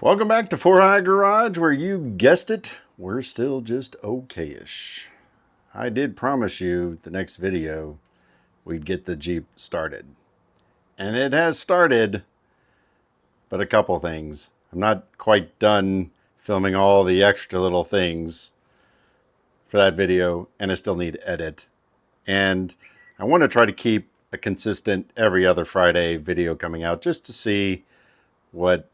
Welcome back to Four High Garage, where you guessed it, we're still just okay-ish. I did promise you the next video we'd get the Jeep started. And it has started, but a couple things. I'm not quite done filming all the extra little things for that video, and I still need to edit. And I want to try to keep a consistent every other Friday video coming out just to see what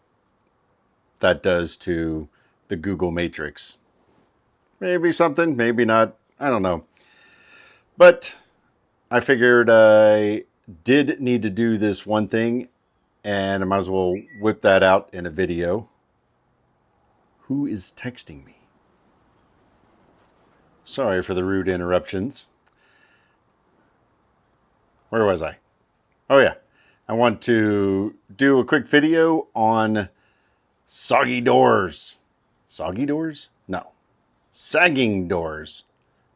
that does to the Google Matrix. Maybe something, maybe not. I don't know. But I figured I did need to do this one thing, and I might as well whip that out in a video. Who is texting me? Sorry for the rude interruptions. Where was I? Oh yeah. I want to do a quick video on soggy doors. Soggy doors? No. Sagging doors.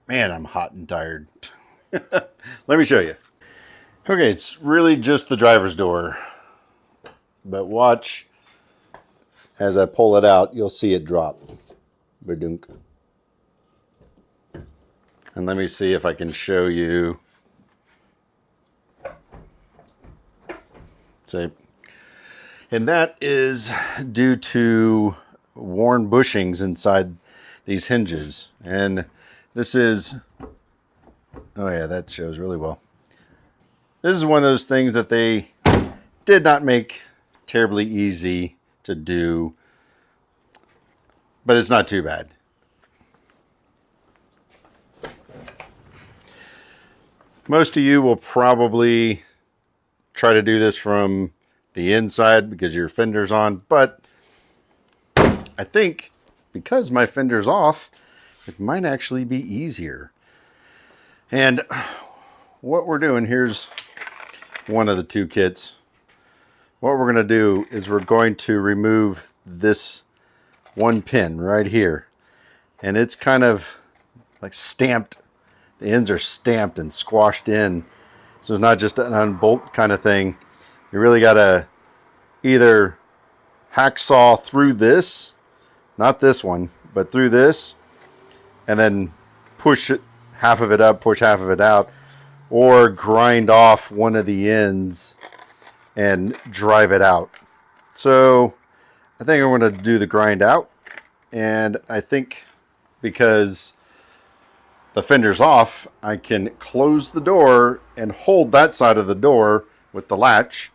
Man, I'm hot and tired. Let me show you. Okay, it's really just the driver's door. But watch. As I pull it out, you'll see it drop. Badunk. And let me see if I can show you. See? And that is due to worn bushings inside these hinges. And this is, oh yeah, that shows really well. This is one of those things that they did not make terribly easy to do, but it's not too bad. Most of you will probably try to do this from the inside because your fender's on, but I think because my fender's off, it might actually be easier. And what we're doing, here's one of the two kits. What we're going to do is we're going to remove this one pin right here. And it's kind of like stamped. The ends are stamped and squashed in. So it's not just an unbolt kind of thing. You really got to either hacksaw through this, not this one, but through this, and then push it, half of it up, push half of it out, or grind off one of the ends and drive it out. So I think I'm going to do the grind out. And I think because the fender's off, I can close the door and hold that side of the door with the latch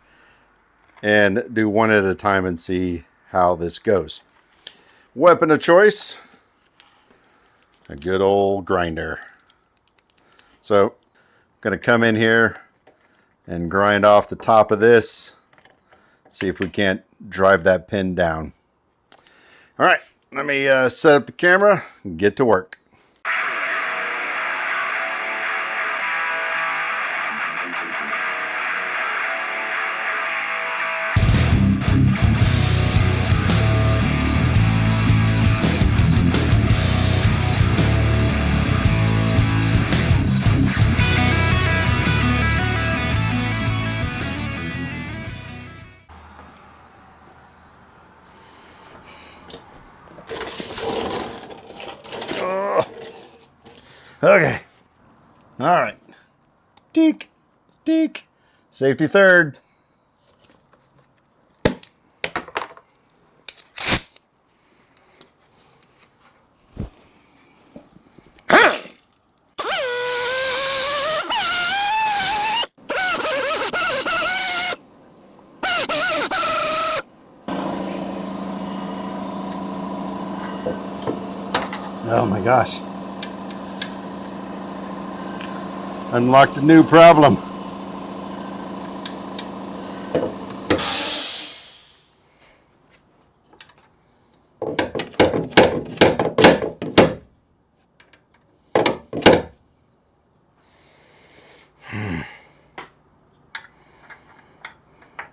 and do one at a time and see how this goes. Weapon of choice, a good old grinder. So I'm going to come in here and grind off the top of this, see if we can't drive that pin down. All right, let me set up the camera and get to work. Okay. All right. Deek. Deek. Safety third. Oh my gosh. Unlocked a new problem.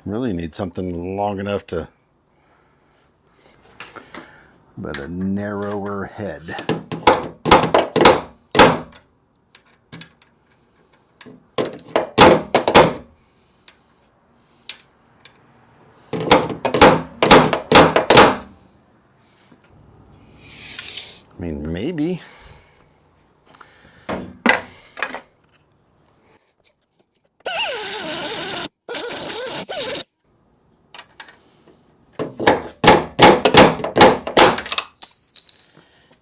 Really need something long enough to, but a narrower head.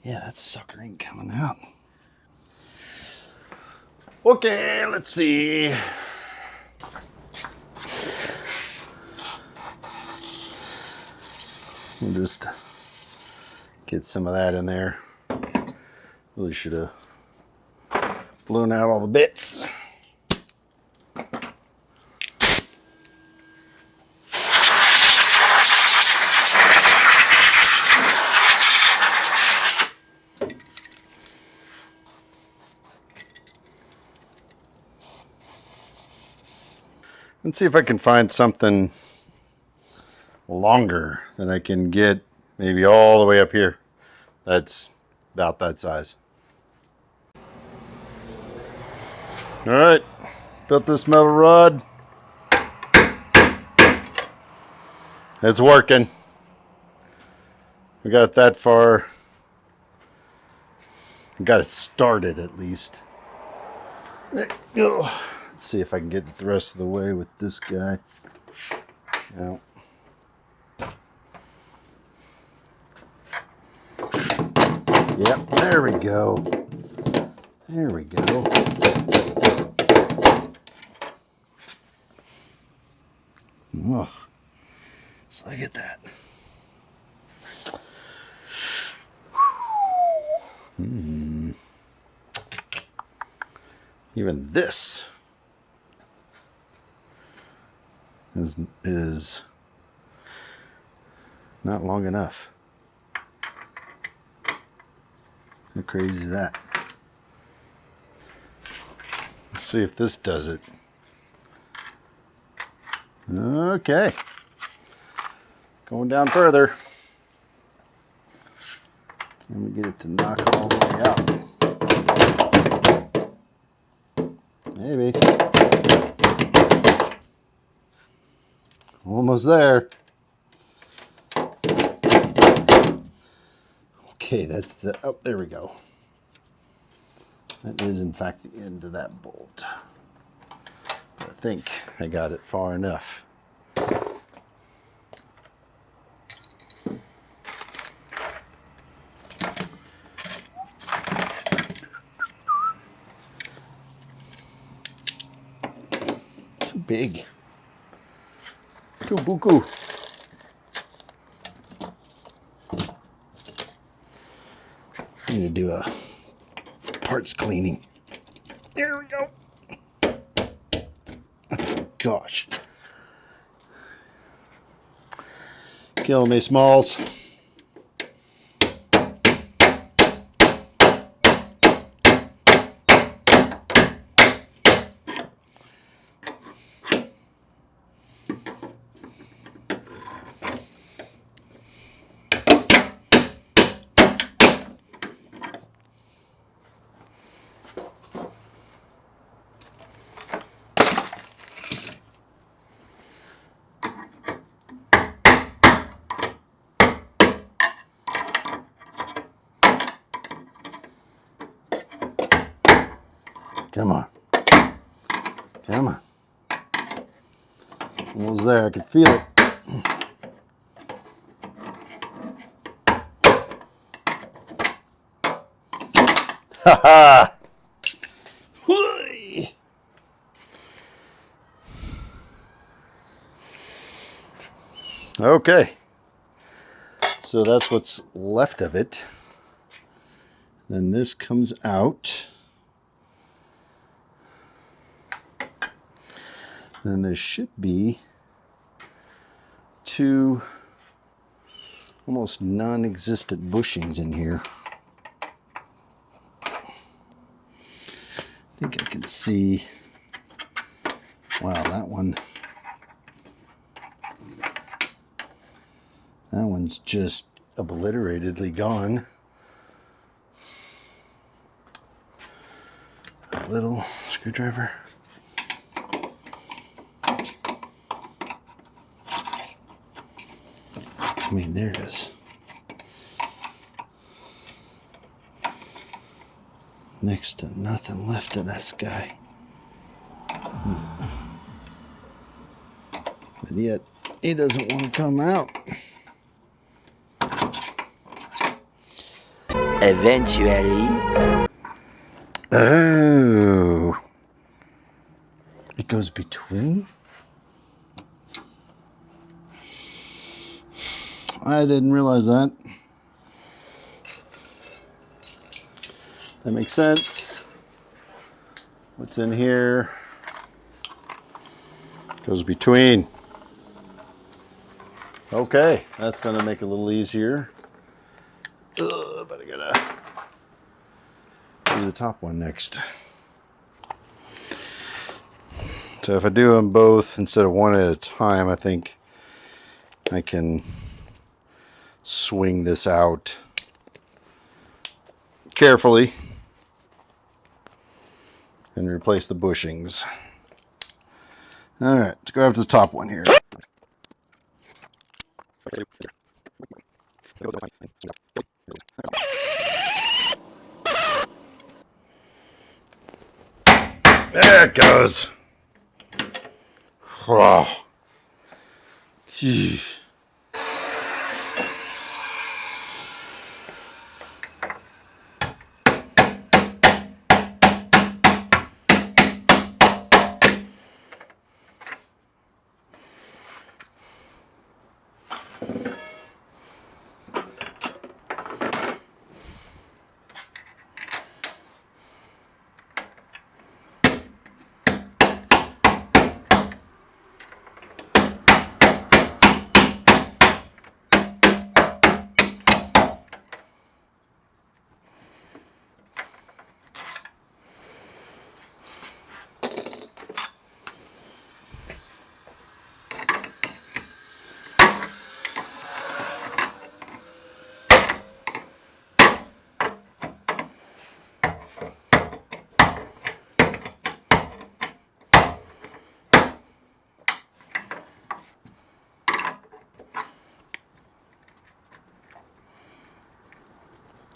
Yeah, that sucker ain't coming out. Okay, let's see. We'll just get some of that in there. Really should have blown out all the bits. Let's see if I can find something longer that I can get maybe all the way up here. That's about that size. All right, built this metal rod. It's working. We got that far. We got it started at least. There you go. Let's see if I can get the rest of the way with this guy. Yeah. Yep, there we go. There we go. Oh, just look at that. Even this is not long enough. How crazy is that? Let's see if this does it. Okay. Going down further. Let me get it to knock all the way out. Maybe. Almost there. Okay, that's the, oh, there we go. That is in fact the end of that bolt. I think I got it far enough. Too big. Too buku. I need to do a parts cleaning. There we go. Gosh. Killing me, Smalls. Come on. Come on. Almost there. I can feel it. Ha ha! Okay. So that's what's left of it. Then this comes out. Then there should be two almost non-existent bushings in here. I think I can see, wow, that one's just obliteratedly gone. A little screwdriver. I mean, there it is. Next to nothing left of this guy. But yet, he doesn't want to come out. Eventually. Oh. It goes between? I didn't realize that. That makes sense. What's in here? Goes between. Okay, that's going to make it a little easier. But I gotta do the top one next. So if I do them both instead of one at a time, I think I can swing this out carefully and replace the bushings. All right, let's go after the top one here. There it goes. Oh. Jeez.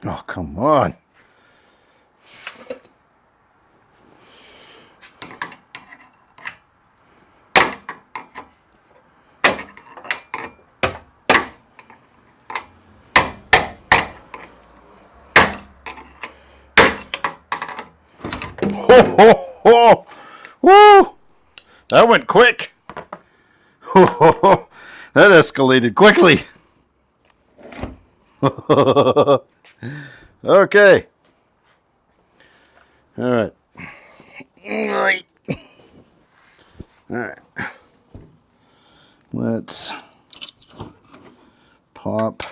Oh, come on. Ho, ho, ho. Woo! That went quick. Ho, ho, ho. That escalated quickly. Okay. All right. All right. Let's pop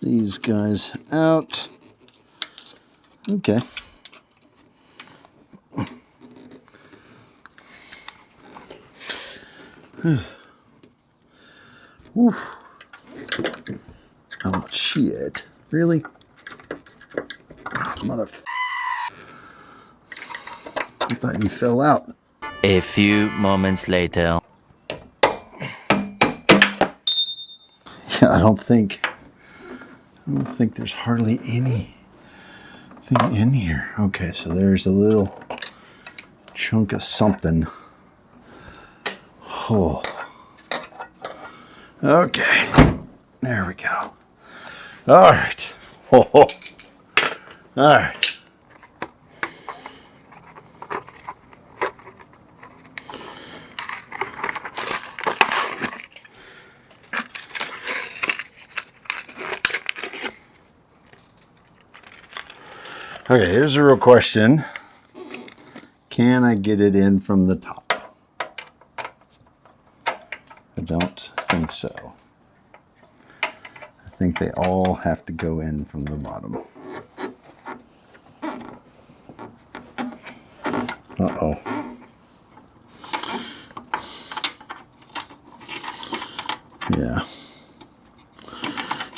these guys out. Okay. Whew. Oh, shit. Really? Motherfucker. I thought you fell out. A few moments later. Yeah, I don't think there's hardly anything in here. Okay, so there's a little chunk of something. Oh. Okay. There we go. All right. Oh. All right. Okay, here's the real question. Can I get it in from the top? I don't think so. I think they all have to go in from the bottom. Uh-oh. Yeah.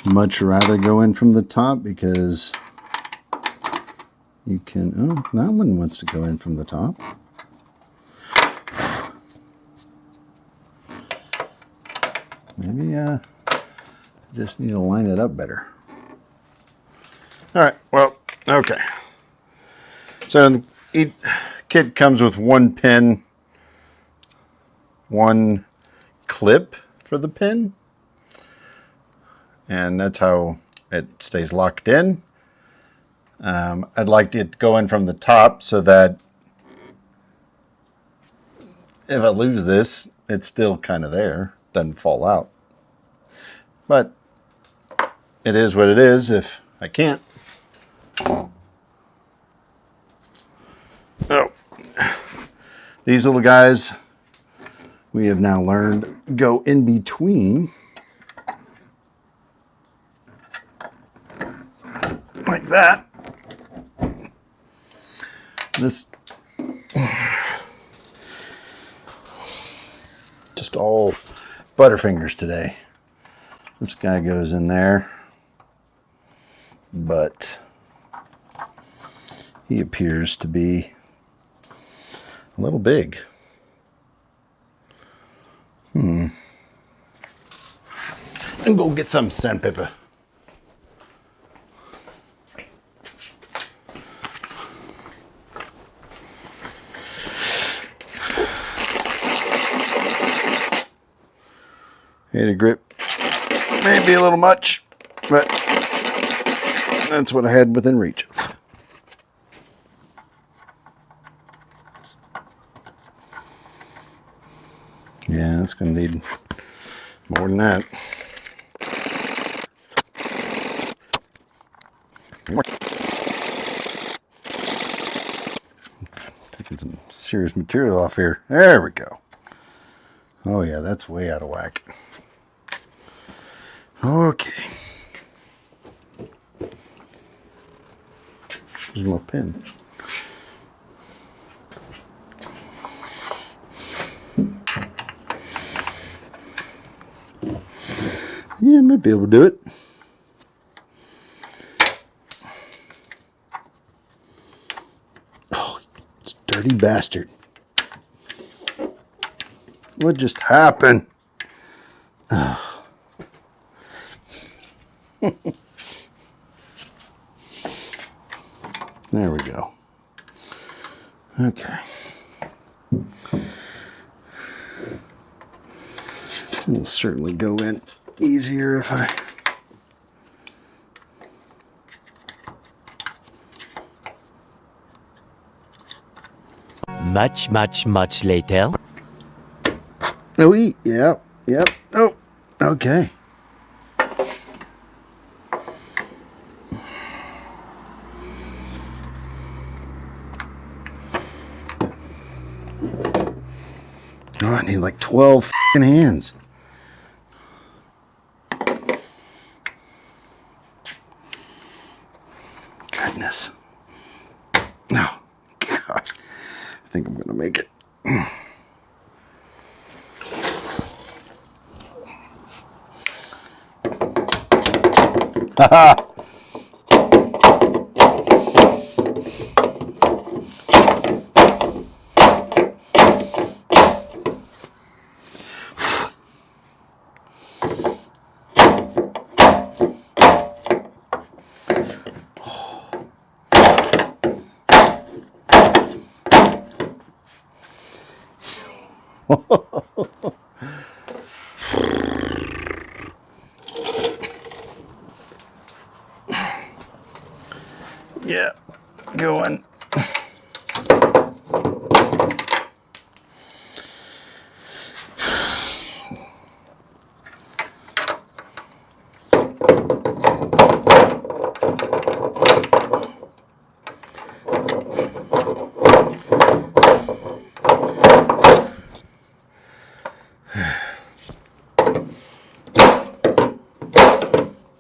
Much rather go in from the top because you can, oh, that one wants to go in from the top. Maybe I just need to line it up better. All right, well, okay. So the kit comes with one pin, one clip for the pin. And that's how it stays locked in. I'd like it to go in from the top so that if I lose this, it's still kind of there, doesn't fall out. But it is what it is if I can't. Oh, these little guys, we have now learned go in between like that. This just all Butterfingers today. This guy goes in there, but he appears to be a little big. And go get some sandpaper. Hey, the grip may be a little much, but that's what I had within reach. Yeah, it's going to need more than that. Taking some serious material off here. There we go. Oh yeah, that's way out of whack. Okay. Here's my pen. Yeah, I might be able to do it. Oh, it's a dirty bastard. What just happened? Oh. There we go. Okay. It'll certainly go in easier if I... Much later. Oh, yep. Oh, okay. Oh, I need like 12 fucking hands. Goodness. Oh, God. I think I'm going to make it. Haha. Yeah, going.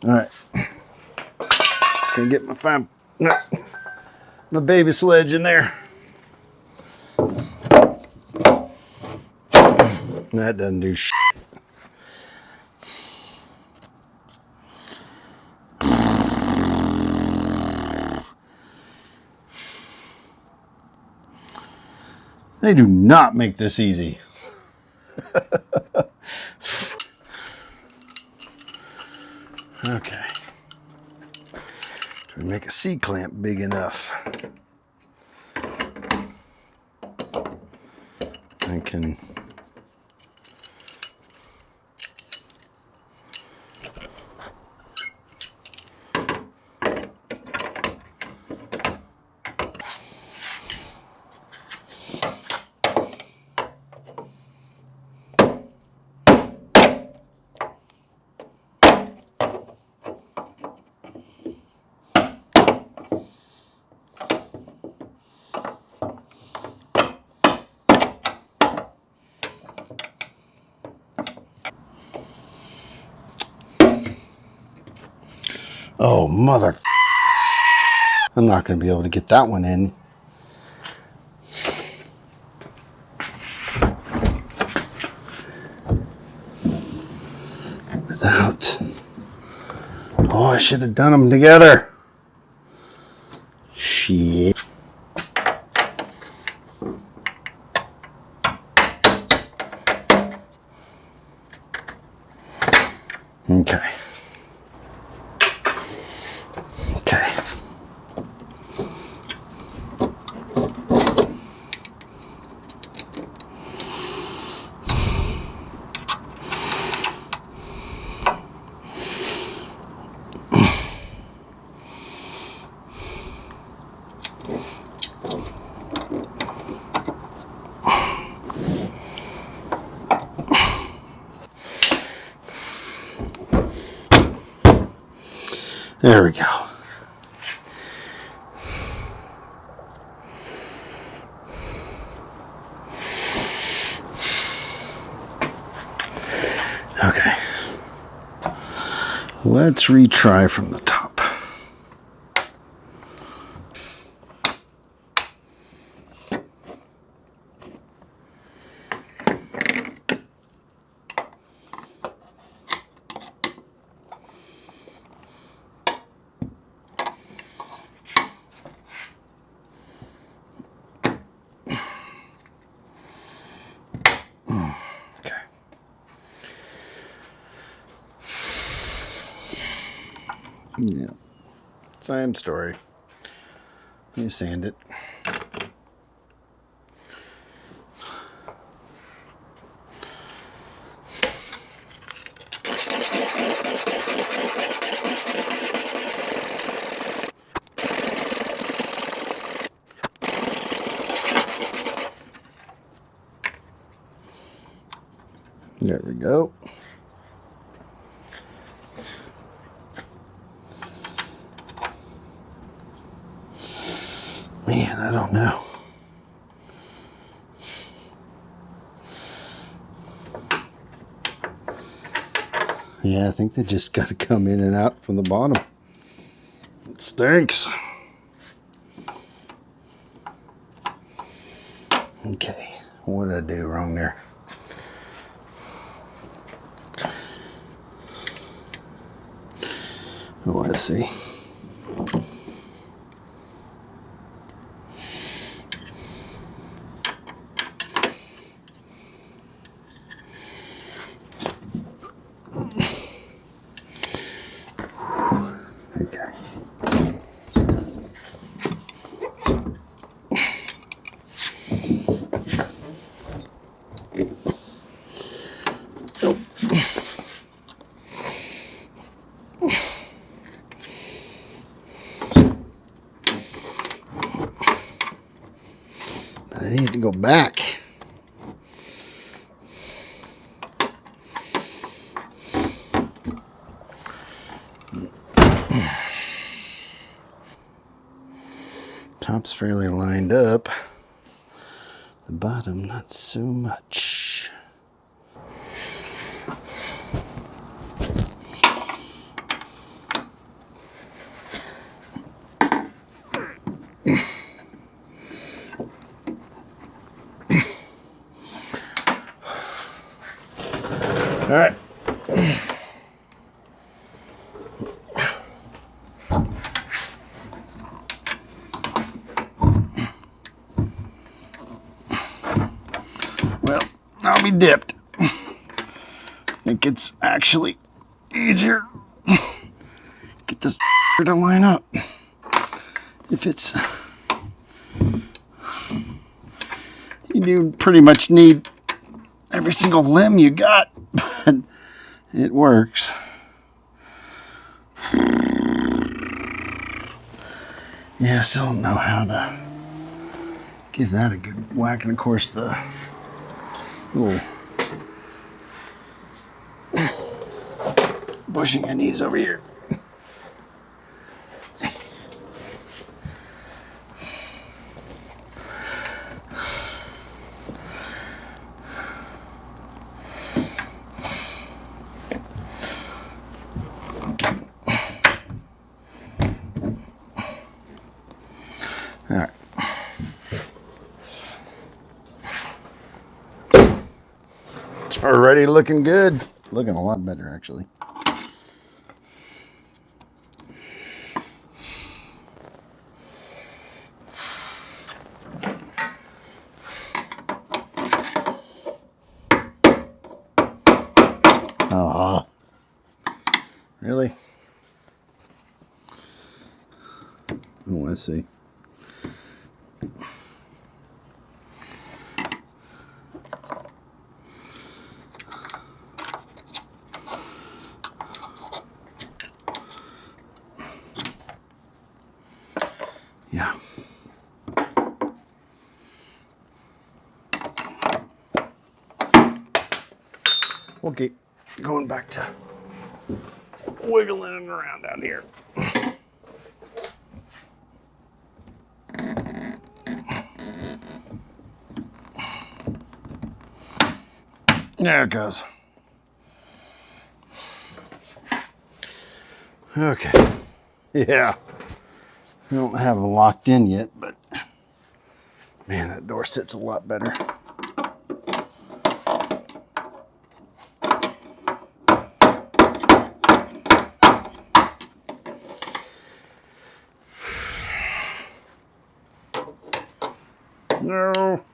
All right. Gonna get my baby sledge in there. That doesn't do shit. They do not make this easy. Okay. Do we make a C-clamp big enough? I can... Oh, mother. I'm not going to be able to get that one in. Without. Oh, I should have done them together. Shit. Okay. Okay. There we go. Okay. Let's retry from the top. Okay. Yeah. Same story. You sand it. There we go. Man, I don't know. Yeah, I think they just got to come in and out from the bottom. It stinks. Okay, what did I do wrong there? Oh, I see. Okay. I need to go back. Top's fairly lined up. The bottom, not so much. All right. Well, I'll be dipped. I think it's actually easier get this to line up. If it's, you do pretty much need every single limb you got, but it works. Yeah, I still don't know how to give that a good whack, and of course the little bushing I need is over here. Already looking good. Looking a lot better, actually. Oh, really? I want to see. Yeah. Okay, going back to wiggling around down here. There it goes. Okay. Yeah. I don't have it locked in yet, but man, that door sits a lot better. No.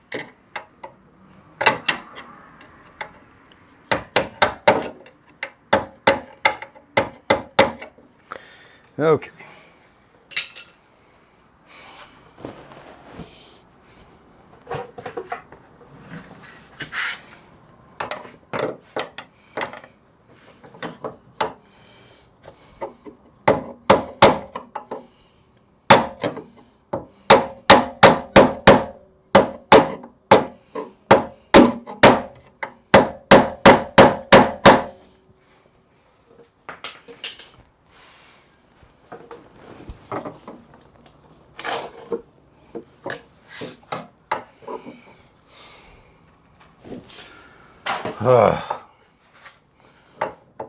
Okay.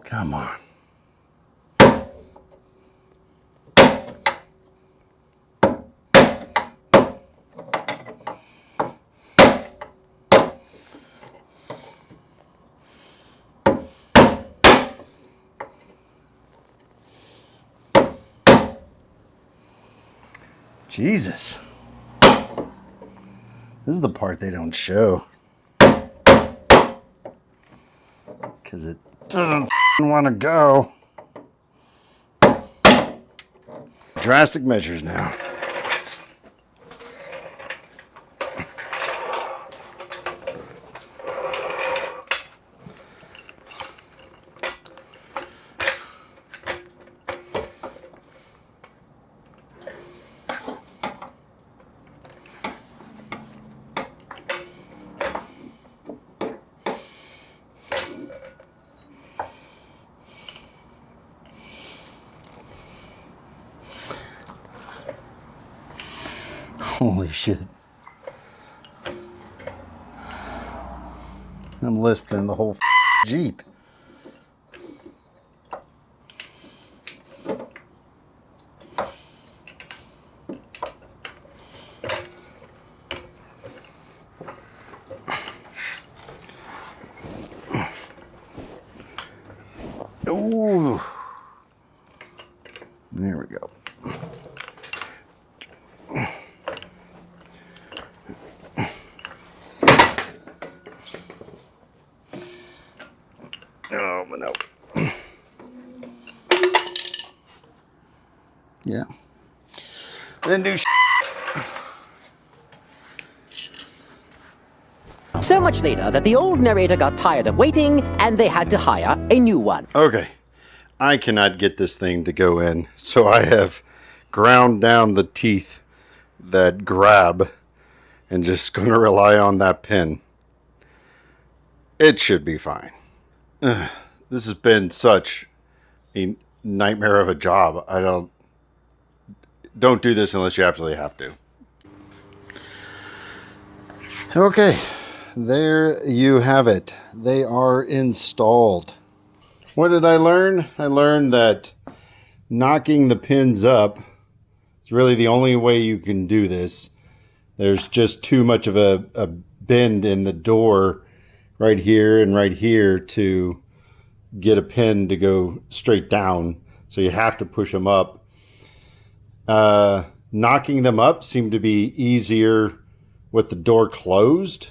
Come on. Jesus. This is the part they don't show. Because it doesn't want to go. Drastic measures now. Holy shit. I'm lifting the whole Jeep. Ooh. There we go. Oh, but no. Yeah. Then do So much later that the old narrator got tired of waiting and they had to hire a new one. Okay. I cannot get this thing to go in, so I have ground down the teeth that grab and just going to rely on that pin. It should be fine. This has been such a nightmare of a job. I don't do this unless you absolutely have to. Okay, there you have it. They are installed. What did I learn? I learned that knocking the pins up is really the only way you can do this. There's just too much of a bend in the door right here and right here to get a pin to go straight down. So you have to push them up. Knocking them up seemed to be easier with the door closed,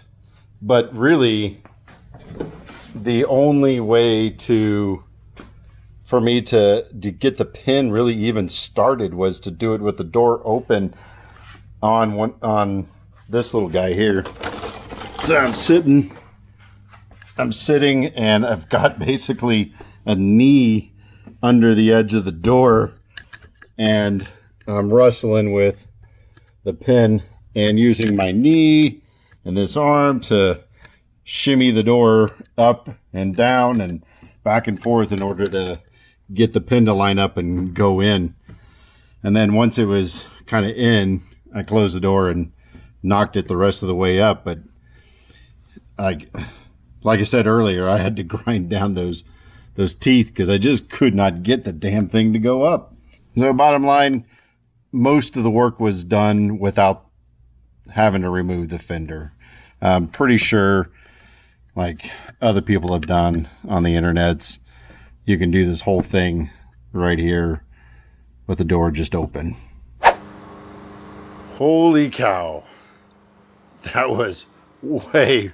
but really the only way for me to get the pin really even started was to do it with the door open on this little guy here. So I'm sitting and I've got basically a knee under the edge of the door, and I'm wrestling with the pin and using my knee and this arm to shimmy the door up and down and back and forth in order to get the pin to line up and go in. And then once it was kind of in, I closed the door and knocked it the rest of the way up. But like I said earlier, I had to grind down those teeth because I just could not get the damn thing to go up. So bottom line, most of the work was done without having to remove the fender. I'm pretty sure, like other people have done on the internets, you can do this whole thing right here with the door just open. Holy cow. That was way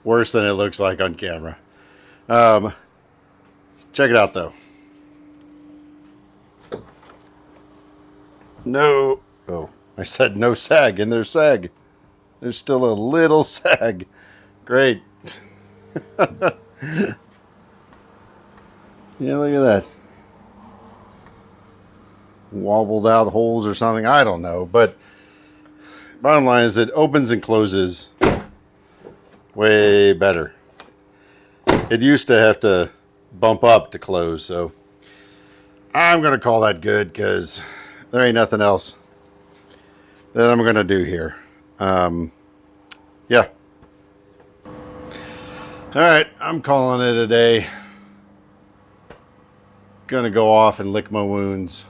worse than it looks like on camera. Check it out though. No, oh, I said no sag, and there's sag. There's still a little sag. Great. Yeah, look at that. Wobbled out holes or something. I don't know. But bottom line is it opens and closes way better. It used to have to bump up to close. So I'm going to call that good because there ain't nothing else that I'm going to do here. Yeah. All right. I'm calling it a day. Going to go off and lick my wounds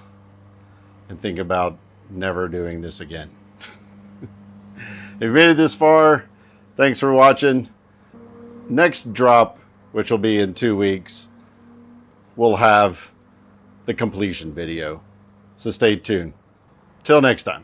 and think about never doing this again. If you made it this far, thanks for watching. Next drop, which will be in 2 weeks, we'll have the completion video. So stay tuned. Till next time.